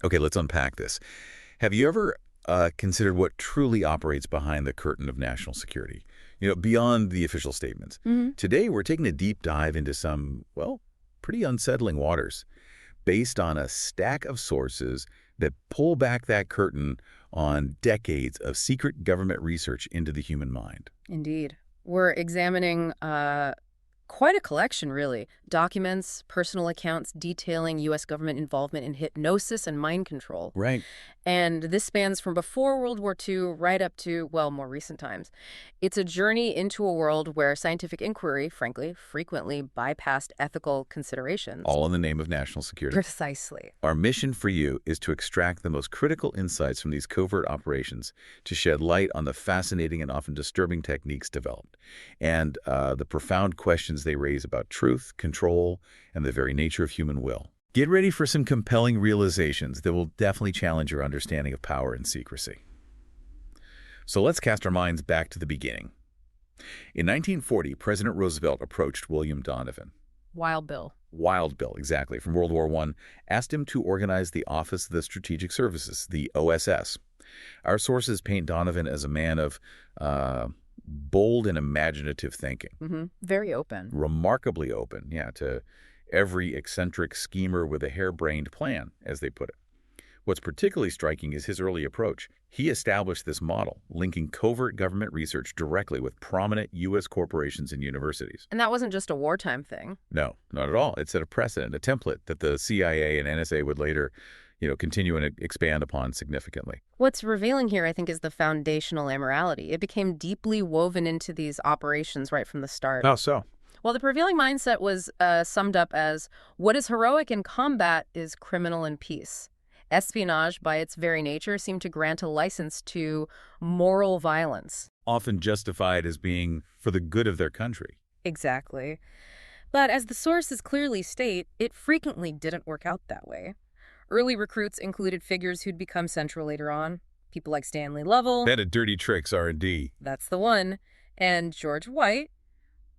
Okay, let's unpack this. Have you ever considered what truly operates behind the curtain of national security? Beyond the official statements. Today, we're taking a deep dive into some, well, pretty unsettling waters, based on a stack of sources that pull back that curtain on decades of secret government research into the human mind. Indeed. We're examining quite a collection, really. Documents, personal accounts detailing U.S. government involvement in hypnosis and mind control. Right. And this spans from before World War II right up to, well, more recent times. It's a journey into a world where scientific inquiry, frankly, frequently bypassed ethical considerations. All in the name of national security. Precisely. Our mission for you is to extract the most critical insights from these covert operations to shed light on the fascinating and often disturbing techniques developed and the profound questions they raise about truth, control, and the very nature of human will. Get ready for some compelling realizations that will definitely challenge your understanding of power and secrecy. So let's cast our minds back to the beginning. In 1940, President Roosevelt approached William Donovan. Wild Bill. Wild Bill, exactly, from World War I, asked him to organize the Office of the Strategic Services, the OSS. Our sources paint Donovan as a man of bold and imaginative thinking. Very open. Remarkably open, to every eccentric schemer with a harebrained plan, as they put it. What's particularly striking is his early approach. He established this model, linking covert government research directly with prominent U.S. corporations and universities. And that wasn't just a wartime thing. No, not at all. It set a precedent, a template that the CIA and NSA would later, continue and expand upon significantly. What's revealing here, I think, is the foundational amorality. It became deeply woven into these operations right from the start. How so? Well, the prevailing mindset was summed up as, what is heroic in combat is criminal in peace. Espionage, by its very nature, seemed to grant a license to moral violence. Often justified as being for the good of their country. Exactly. But as the sources clearly state, it frequently didn't work out that way. Early recruits included figures who'd become central later on. People like Stanley Lovell. That a dirty tricks R&D. That's the one. And George White,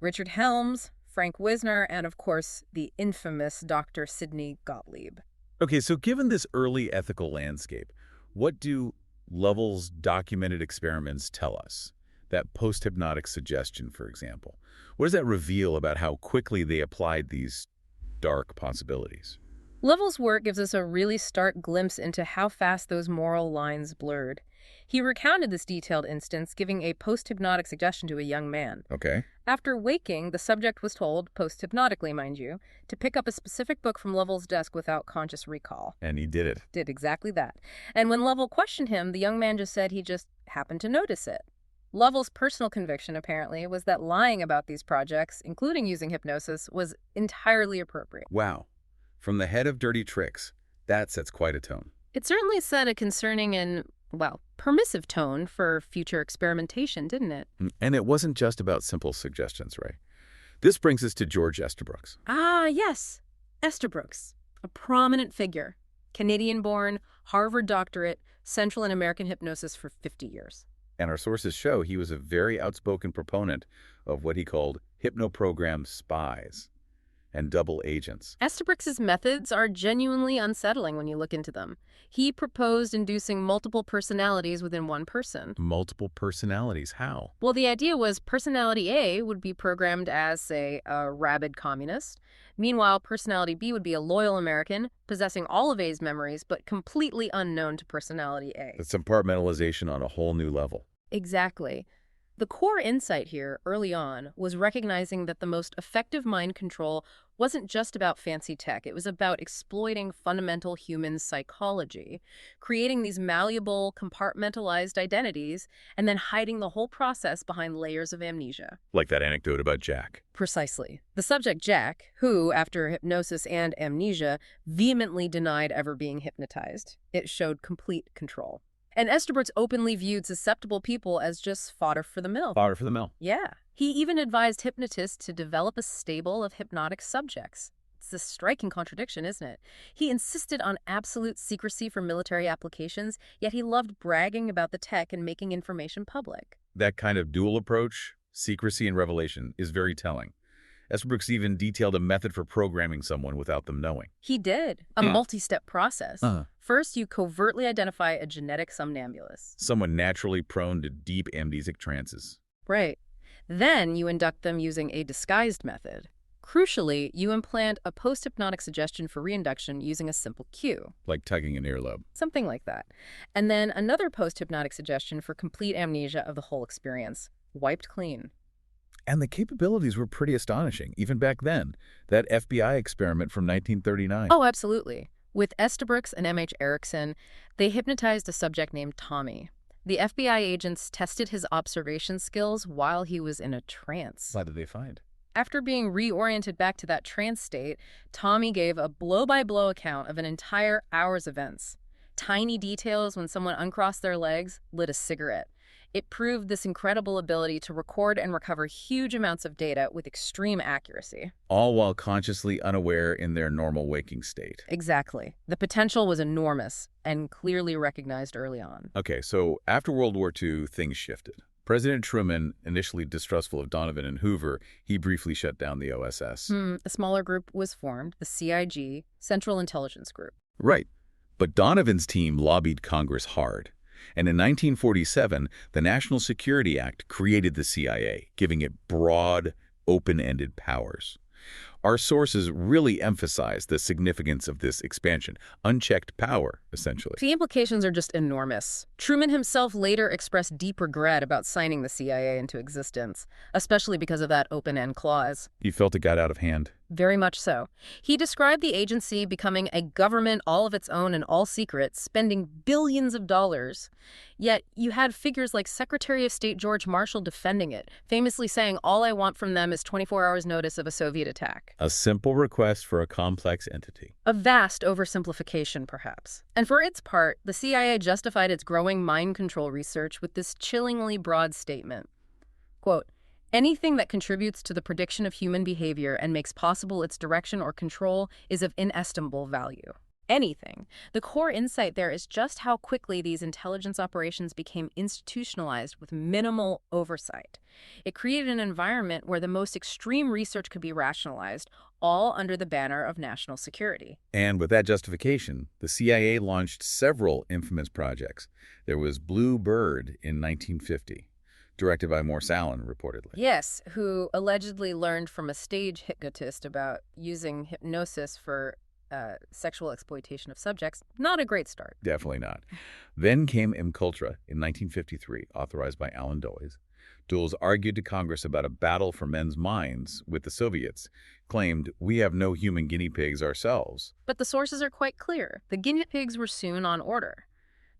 Richard Helms, Frank Wisner, and of course, the infamous Dr. Sidney Gottlieb. Okay, so given this early ethical landscape, what do Lovell's documented experiments tell us? That post-hypnotic suggestion, for example. What does that reveal about how quickly they applied these dark possibilities? Lovell's work gives us a really stark glimpse into how fast those moral lines blurred. He recounted this detailed instance, giving a post-hypnotic suggestion to a young man. Okay. After waking, the subject was told, post-hypnotically, mind you, to pick up a specific book from Lovell's desk without conscious recall. And he did it. Did exactly that. And when Lovell questioned him, the young man just said he just happened to notice it. Lovell's personal conviction, apparently, was that lying about these projects, including using hypnosis, was entirely appropriate. Wow. From the head of dirty tricks, that sets quite a tone. It certainly set a concerning and, well, permissive tone for future experimentation, didn't it? And it wasn't just about simple suggestions, right? This brings us to George Estabrooks. Ah, yes. Estabrooks, a prominent figure. Canadian-born, Harvard doctorate, Central and American hypnosis for 50 years. And our sources show he was a very outspoken proponent of what he called hypno-programmed spies and double agents. Estabrooks' methods are genuinely unsettling when you look into them. He proposed inducing multiple personalities within one person. Multiple personalities? How? Well, the idea was personality A would be programmed as, say, a rabid communist. Meanwhile, personality B would be a loyal American, possessing all of A's memories, but completely unknown to personality A. It's compartmentalization on a whole new level. Exactly. The core insight here, early on, was recognizing that the most effective mind control wasn't just about fancy tech. It was about exploiting fundamental human psychology, creating these malleable, compartmentalized identities, and then hiding the whole process behind layers of amnesia. Like that anecdote about Jack. Precisely. The subject, Jack, who, after hypnosis and amnesia, vehemently denied ever being hypnotized. It showed complete control. And Estabrooks openly viewed susceptible people as just fodder for the mill. Fodder for the mill. Yeah. He even advised hypnotists to develop a stable of hypnotic subjects. It's a striking contradiction, isn't it? He insisted on absolute secrecy for military applications, yet he loved bragging about the tech and making information public. That kind of dual approach, secrecy and revelation, is very telling. Estabrooks even detailed a method for programming someone without them knowing. He did. A multi-step process. Uh-huh. First, you covertly identify a genetic somnambulist. Someone naturally prone to deep amnesic trances. Right. Then you induct them using a disguised method. Crucially, you implant a post-hypnotic suggestion for reinduction using a simple cue. Like tugging an earlobe. Something like that. And then another post-hypnotic suggestion for complete amnesia of the whole experience. Wiped clean. And the capabilities were pretty astonishing, even back then. That FBI experiment from 1939. Oh, absolutely. With Estabrooks and M.H. Erickson, they hypnotized a subject named Tommy. The FBI agents tested his observation skills while he was in a trance. What did they find? After being reoriented back to that trance state, Tommy gave a blow-by-blow account of an entire hour's events. Tiny details when someone uncrossed their legs, lit a cigarette. It proved this incredible ability to record and recover huge amounts of data with extreme accuracy. All while consciously unaware in their normal waking state. Exactly. The potential was enormous and clearly recognized early on. Okay, so after World War II, things shifted. President Truman, initially distrustful of Donovan and Hoover, he briefly shut down the OSS. A smaller group was formed, the CIG, Central Intelligence Group. Right. But Donovan's team lobbied Congress hard. And in 1947, the National Security Act created the CIA, giving it broad, open-ended powers. Our sources really emphasize the significance of this expansion. Unchecked power, essentially. The implications are just enormous. Truman himself later expressed deep regret about signing the CIA into existence, especially because of that open-end clause. He felt it got out of hand. Very much so. He described the agency becoming a government all of its own and all secret, spending billions of dollars. Yet you had figures like Secretary of State George Marshall defending it, famously saying, "All I want from them is 24 hours notice of a Soviet attack." A simple request for a complex entity. A vast oversimplification, perhaps. And for its part, the CIA justified its growing mind control research with this chillingly broad statement. Quote, "Anything that contributes to the prediction of human behavior and makes possible its direction or control is of inestimable value." Anything. The core insight there is just how quickly these intelligence operations became institutionalized with minimal oversight. It created an environment where the most extreme research could be rationalized, all under the banner of national security. And with that justification, the CIA launched several infamous projects. There was Bluebird in 1950. Directed by Morse Allen, reportedly. Yes, who allegedly learned from a stage hypnotist about using hypnosis for sexual exploitation of subjects. Not a great start. Definitely not. Then came MKUltra in 1953, authorized by Alan Dulles. Dulles argued to Congress about a battle for men's minds with the Soviets, claimed, "We have no human guinea pigs ourselves." But the sources are quite clear. The guinea pigs were soon on order.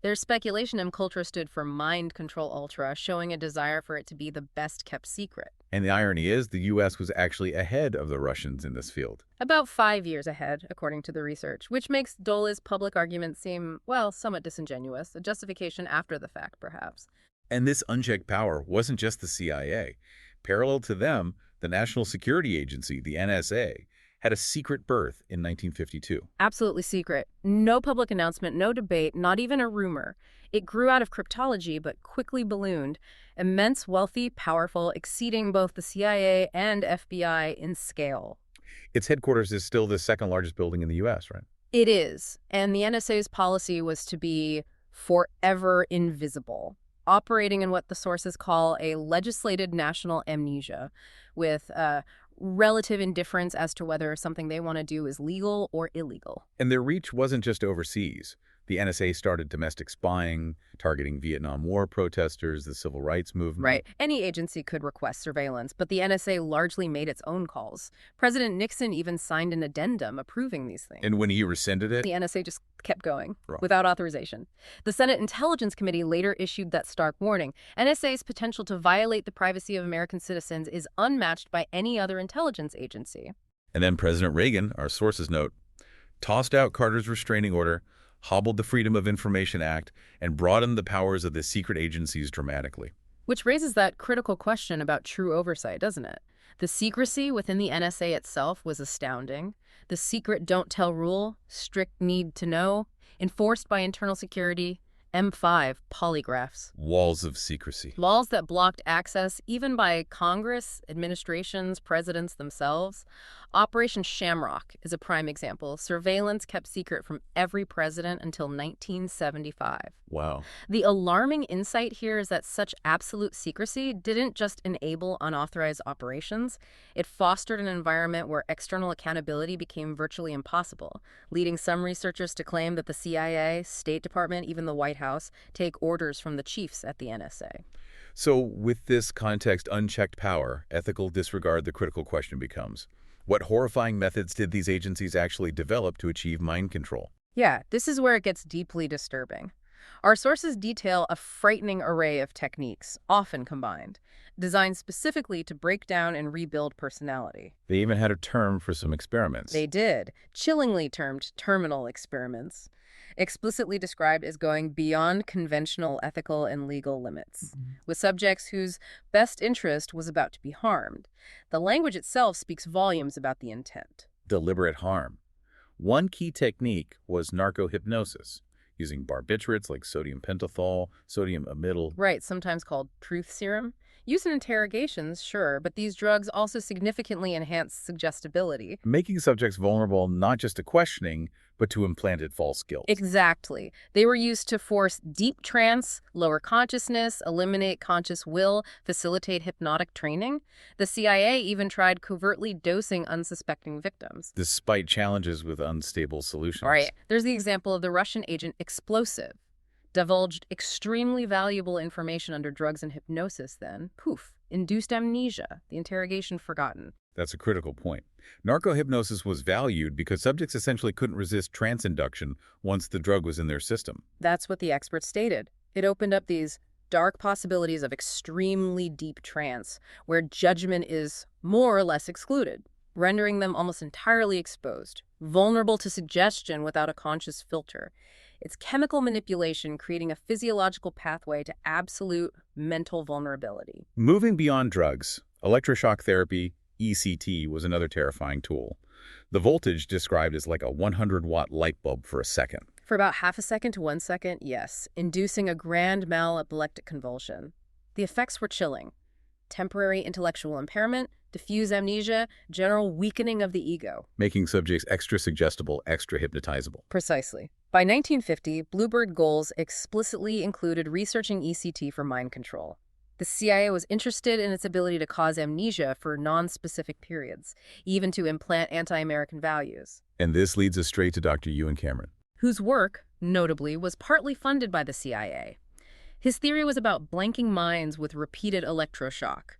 There's speculation MKUltra stood for Mind Control Ultra, showing a desire for it to be the best-kept secret. And the irony is, the U.S. was actually ahead of the Russians in this field. About 5 years ahead, according to the research, which makes Dulles' public argument seem, well, somewhat disingenuous, a justification after the fact, perhaps. And this unchecked power wasn't just the CIA. Parallel to them, the National Security Agency, the NSA, had a secret birth in 1952. Absolutely secret. No public announcement, no debate, not even a rumor. It grew out of cryptology, but quickly ballooned. Immense, wealthy, powerful, exceeding both the CIA and FBI in scale. Its headquarters is still the second largest building in the U.S., right? It is. And the NSA's policy was to be forever invisible, operating in what the sources call a legislated national amnesia, with relative indifference as to whether something they want to do is legal or illegal. And their reach wasn't just overseas. The NSA started domestic spying, targeting Vietnam War protesters, the civil rights movement. Right. Any agency could request surveillance, but the NSA largely made its own calls. President Nixon even signed an addendum approving these things. And when he rescinded it? The NSA just kept going Wrong. without authorization. The Senate Intelligence Committee later issued that stark warning. NSA's potential to violate the privacy of American citizens is unmatched by any other intelligence agency. And then President Reagan, our sources note, tossed out Carter's restraining order, hobbled the Freedom of Information Act, and broadened the powers of the secret agencies dramatically. Which raises that critical question about true oversight, doesn't it? The secrecy within the NSA itself was astounding. The secret don't tell rule, strict need to know, enforced by internal security, M5 polygraphs. Walls of secrecy. Laws that blocked access even by Congress, administrations, presidents themselves. Operation Shamrock is a prime example. Surveillance kept secret from every president until 1975. Wow. The alarming insight here is that such absolute secrecy didn't just enable unauthorized operations, it fostered an environment where external accountability became virtually impossible, leading some researchers to claim that the CIA, State Department, even the White House take orders from the chiefs at the NSA. So with this context unchecked power, ethical disregard, the critical question becomes, what horrifying methods did these agencies actually develop to achieve mind control? Yeah, this is where it gets deeply disturbing. Our sources detail a frightening array of techniques, often combined, designed specifically to break down and rebuild personality. They even had a term for some experiments. They did, chillingly termed terminal experiments, explicitly described as going beyond conventional ethical and legal limits, with subjects whose best interest was about to be harmed. The language itself speaks volumes about the intent. Deliberate harm. One key technique was narco-hypnosis, using barbiturates like sodium pentothal, sodium amytal. Right, sometimes called truth serum. Used in interrogations, sure, but these drugs also significantly enhance suggestibility. Making subjects vulnerable not just to questioning, but to implanted false guilt. Exactly. They were used to force deep trance, lower consciousness, eliminate conscious will, facilitate hypnotic training. The CIA even tried covertly dosing unsuspecting victims. Despite challenges with unstable solutions. Right. There's the example of the Russian agent Explosive. Divulged extremely valuable information under drugs and hypnosis, then, poof, induced amnesia, the interrogation forgotten. That's a critical point. Narco-hypnosis was valued because subjects essentially couldn't resist trance induction once the drug was in their system. That's what the experts stated. It opened up these dark possibilities of extremely deep trance, where judgment is more or less excluded, rendering them almost entirely exposed, vulnerable to suggestion without a conscious filter. It's chemical manipulation creating a physiological pathway to absolute mental vulnerability. Moving beyond drugs, electroshock therapy, ECT, was another terrifying tool. The voltage described as like a 100-watt light bulb for a second. For about half a second to 1 second, yes, inducing a grand mal epileptic convulsion. The effects were chilling. Temporary intellectual impairment, diffuse amnesia, general weakening of the ego. Making subjects extra suggestible, extra hypnotizable. Precisely. By 1950, Bluebird goals explicitly included researching ECT for mind control. The CIA was interested in its ability to cause amnesia for non-specific periods, even to implant anti-American values. And this leads us straight to Dr. Ewen, Whose work, notably, was partly funded by the CIA. His theory was about blanking minds with repeated electroshock,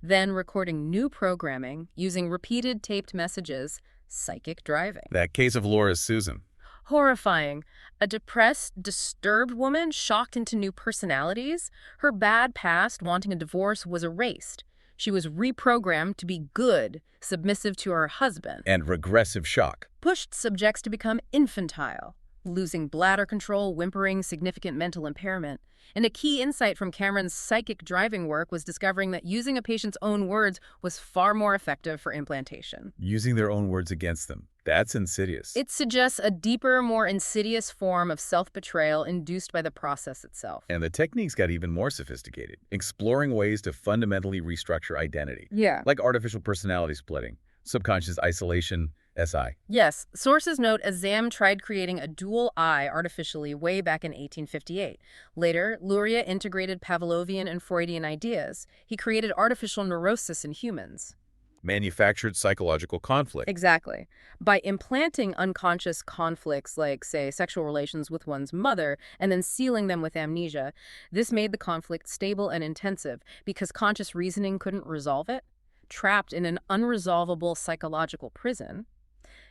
then recording new programming using repeated taped messages, psychic driving. That case of Laura's Susan. Horrifying. A depressed, disturbed woman shocked into new personalities. Her bad past, wanting a divorce, was erased. She was reprogrammed to be good, submissive to her husband. And regressive shock. Pushed subjects to become infantile, losing bladder control, whimpering, significant mental impairment. And a key insight from Cameron's psychic driving work was discovering that using a patient's own words was far more effective for implantation. Using their own words against them. That's insidious. It suggests a deeper, more insidious form of self-betrayal induced by the process itself. And the techniques got even more sophisticated, exploring ways to fundamentally restructure identity. Yeah. Like artificial personality splitting, subconscious isolation, SI. Yes. Sources note Azam tried creating a dual eye artificially way back in 1858. Later, Luria integrated Pavlovian and Freudian ideas. He created artificial neurosis in humans. Manufactured psychological conflict. Exactly. By implanting unconscious conflicts like, say, sexual relations with one's mother and then sealing them with amnesia, this made the conflict stable and intensive because conscious reasoning couldn't resolve it. Trapped in an unresolvable psychological prison,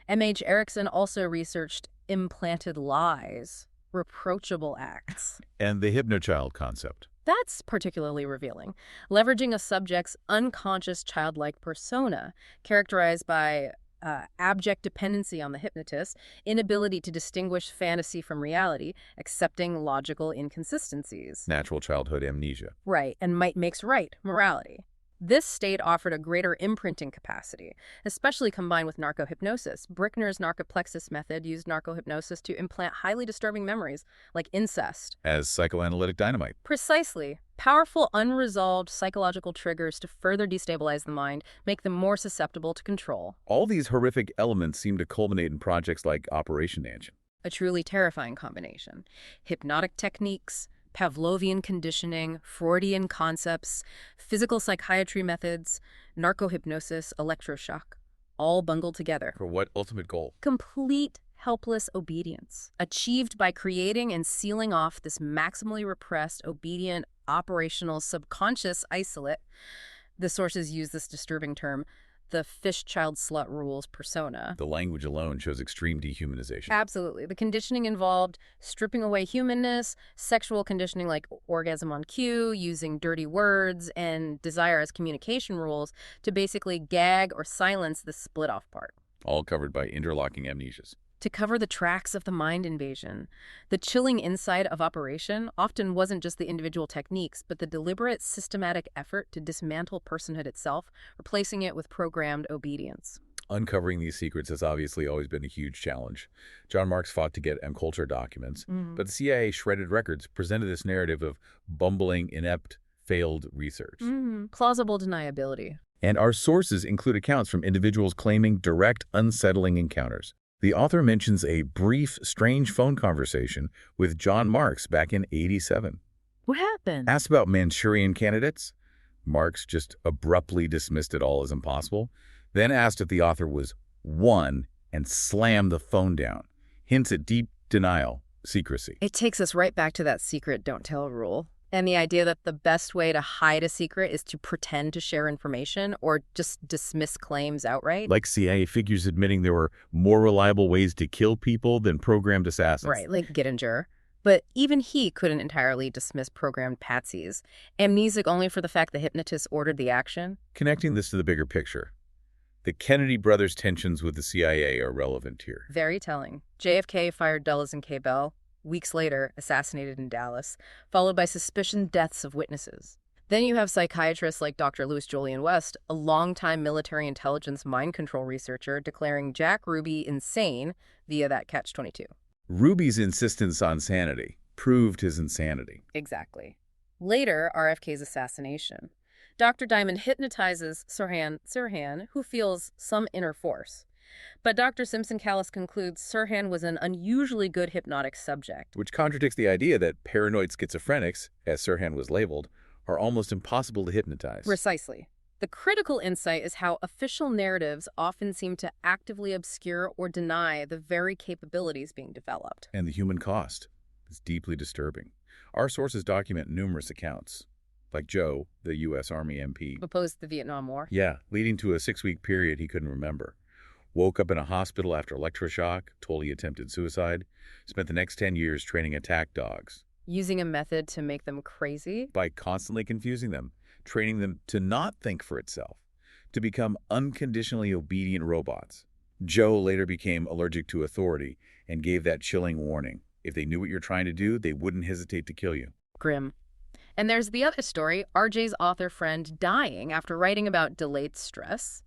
M.H. Erickson also researched implanted lies, reproachable acts. And the Hypnochild concept. That's particularly revealing, leveraging a subject's unconscious childlike persona, characterized by abject dependency on the hypnotist, inability to distinguish fantasy from reality, accepting logical inconsistencies. Natural childhood amnesia. Right, and might makes right, morality. This state offered a greater imprinting capacity, especially combined with narco-hypnosis. Brickner's narcoplexus method used narco-hypnosis to implant highly disturbing memories, like incest. As psychoanalytic dynamite. Precisely. Powerful, unresolved psychological triggers to further destabilize the mind, make them more susceptible to control. All these horrific elements seem to culminate in projects like Operation Engine. A truly terrifying combination. Hypnotic techniques, Pavlovian conditioning, Freudian concepts, physical psychiatry methods, narco-hypnosis, electroshock, all bungled together. For what ultimate goal? Complete helpless obedience, achieved by creating and sealing off this maximally repressed, obedient, operational, subconscious isolate. The sources use this disturbing term, the fish-child slut rules persona. The language alone shows extreme dehumanization. Absolutely. The conditioning involved stripping away humanness, sexual conditioning like orgasm on cue, using dirty words, and desire as communication rules to basically gag or silence the split-off part. All covered by interlocking amnesias. To cover the tracks of the mind invasion. The chilling inside of operation often wasn't just the individual techniques, but the deliberate, systematic effort to dismantle personhood itself, replacing it with programmed obedience. Uncovering these secrets has obviously always been a huge challenge. John Marks fought to get MKUltra documents, but the CIA shredded records presented this narrative of bumbling, inept, failed research. Plausible deniability. And our sources include accounts from individuals claiming direct, unsettling encounters. The author mentions a brief, strange phone conversation with John Marks back in '87. What happened? Asked about Manchurian candidates, Marks just abruptly dismissed it all as impossible, then asked if the author was one and slammed the phone down. Hints at deep denial, secrecy. It takes us right back to that secret don't tell rule. And the idea that the best way to hide a secret is to pretend to share information or just dismiss claims outright. Like CIA figures admitting there were more reliable ways to kill people than programmed assassins. Right, like Gittinger. But even he couldn't entirely dismiss programmed patsies. Amnesic only for the fact the hypnotist ordered the action. Connecting this to the bigger picture, the Kennedy brothers' tensions with the CIA are relevant here. Very telling. JFK fired Dulles and K. Bell. Weeks later, assassinated in Dallas, followed by suspicion deaths of witnesses. Then you have psychiatrists like Dr. Louis Julian West, a longtime military intelligence mind control researcher, declaring Jack Ruby insane via that catch-22. Ruby's insistence on sanity proved his insanity. Exactly. Later, RFK's assassination. Dr. Diamond hypnotizes Sirhan, who feels some inner force. But Dr. Simpson-Callis concludes Sirhan was an unusually good hypnotic subject. Which contradicts the idea that paranoid schizophrenics, as Sirhan was labeled, are almost impossible to hypnotize. Precisely. The critical insight is how official narratives often seem to actively obscure or deny the very capabilities being developed. And the human cost is deeply disturbing. Our sources document numerous accounts, like Joe, the U.S. Army MP. Opposed to the Vietnam War? Yeah, leading to a 6-week period he couldn't remember. Woke up in a hospital after electroshock, told he attempted suicide, spent the next 10 years training attack dogs. Using a method to make them crazy? By constantly confusing them, training them to not think for itself, to become unconditionally obedient robots. Joe later became allergic to authority and gave that chilling warning. If they knew what you're trying to do, they wouldn't hesitate to kill you. Grim. And there's the other story, RJ's author friend dying after writing about delayed stress,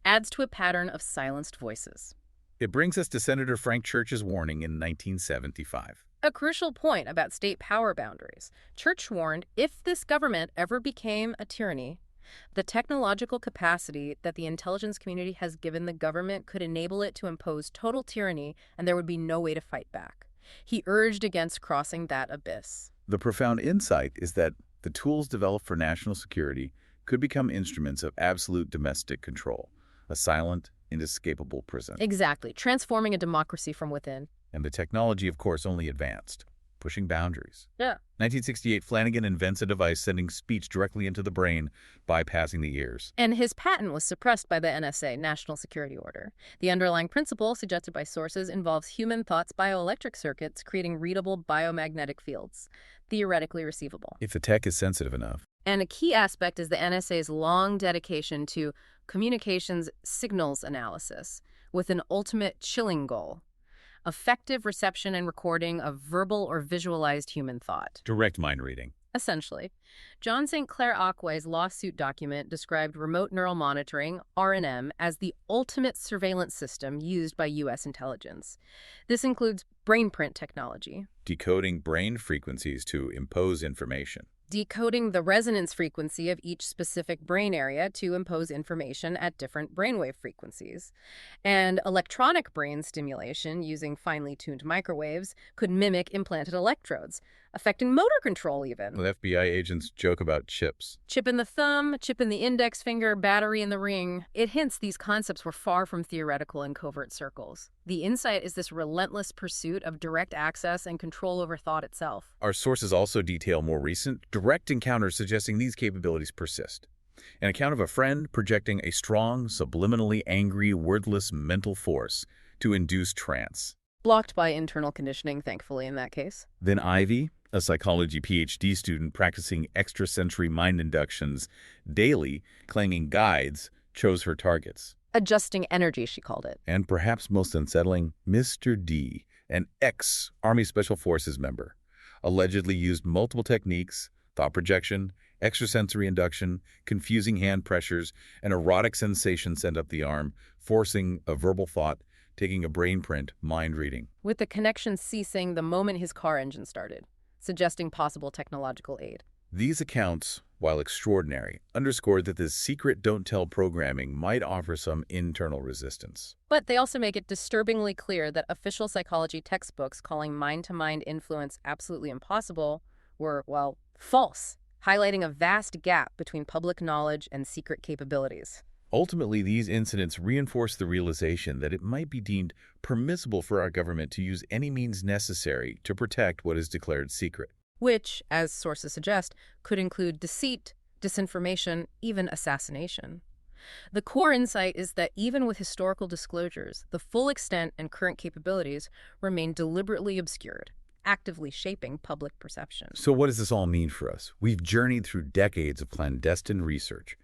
adds to a pattern of silenced voices. It brings us to Senator Frank Church's warning in 1975. A crucial point about state power boundaries. Church warned if this government ever became a tyranny, the technological capacity that the intelligence community has given the government could enable it to impose total tyranny, and there would be no way to fight back. He urged against crossing that abyss. The profound insight is that the tools developed for national security could become instruments of absolute domestic control. A silent, inescapable prison. Exactly, transforming a democracy from within. And the technology, of course, only advanced, pushing boundaries. Yeah. 1968, Flanagan invents a device sending speech directly into the brain, bypassing the ears. And his patent was suppressed by the NSA, National Security Order. The underlying principle, suggested by sources, involves human thought's bioelectric circuits creating readable biomagnetic fields, theoretically receivable. If the tech is sensitive enough. And a key aspect is the NSA's long dedication to communications signals analysis, with an ultimate chilling goal: effective reception and recording of verbal or visualized human thought. Direct mind reading. Essentially. John St. Clair Aquay's lawsuit document described remote neural monitoring, RNM, as the ultimate surveillance system used by U.S. intelligence. This includes brainprint technology, Decoding brain frequencies to impose information. decoding the resonance frequency of each specific brain area to impose information at different brainwave frequencies. And electronic brain stimulation using finely tuned microwaves could mimic implanted electrodes, affecting motor control even. The FBI agents joke about chips. Chip in the thumb, chip in the index finger, battery in the ring. It hints these concepts were far from theoretical in covert circles. The insight is this relentless pursuit of direct access and control over thought itself. Our sources also detail more recent, direct encounters suggesting these capabilities persist. An account of a friend projecting a strong, subliminally angry, wordless mental force to induce trance. Blocked by internal conditioning, thankfully, in that case. Then Ivy, a psychology PhD student practicing extrasensory mind inductions daily, claiming guides, chose her targets. Adjusting energy, she called it. And perhaps most unsettling, Mr. D, an ex-Army Special Forces member, allegedly used multiple techniques, thought projection, extrasensory induction, confusing hand pressures, an erotic sensation sent up the arm, forcing a verbal thought, taking a brain print, mind reading. With the connection ceasing the moment his car engine started, suggesting possible technological aid. These accounts, while extraordinary, underscore that this secret don't-tell programming might offer some internal resistance. But they also make it disturbingly clear that official psychology textbooks calling mind-to-mind influence absolutely impossible were, well, false, highlighting a vast gap between public knowledge and secret capabilities. Ultimately, these incidents reinforce the realization that it might be deemed permissible for our government to use any means necessary to protect what is declared secret. Which, as sources suggest, could include deceit, disinformation, even assassination. The core insight is that even with historical disclosures, the full extent and current capabilities remain deliberately obscured, actively shaping public perception. So what does this all mean for us? We've journeyed through decades of clandestine research,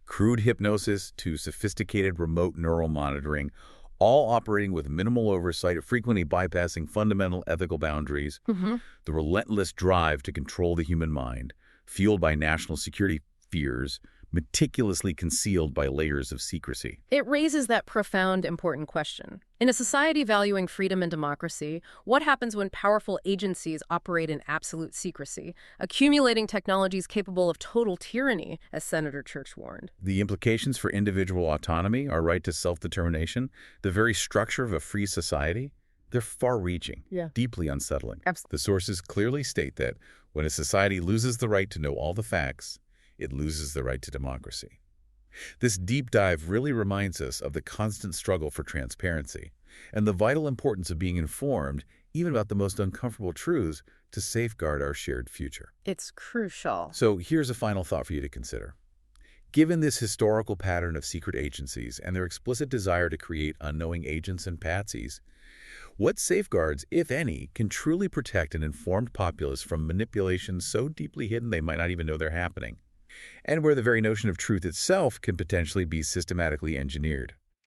crude hypnosis to sophisticated remote neural monitoring, all operating with minimal oversight, frequently bypassing fundamental ethical boundaries. The relentless drive to control the human mind, fueled by national security fears, meticulously concealed by layers of secrecy. It raises that profound, important question. In a society valuing freedom and democracy, what happens when powerful agencies operate in absolute secrecy, accumulating technologies capable of total tyranny, as Senator Church warned? The implications for individual autonomy, our right to self-determination, the very structure of a free society, they're far-reaching, deeply unsettling. The sources clearly state that when a society loses the right to know all the facts, it loses the right to democracy. This deep dive really reminds us of the constant struggle for transparency and the vital importance of being informed, even about the most uncomfortable truths, to safeguard our shared future. It's crucial. So here's a final thought for you to consider. Given this historical pattern of secret agencies and their explicit desire to create unknowing agents and patsies, what safeguards, if any, can truly protect an informed populace from manipulations so deeply hidden they might not even know they're happening, and where the very notion of truth itself can potentially be systematically engineered?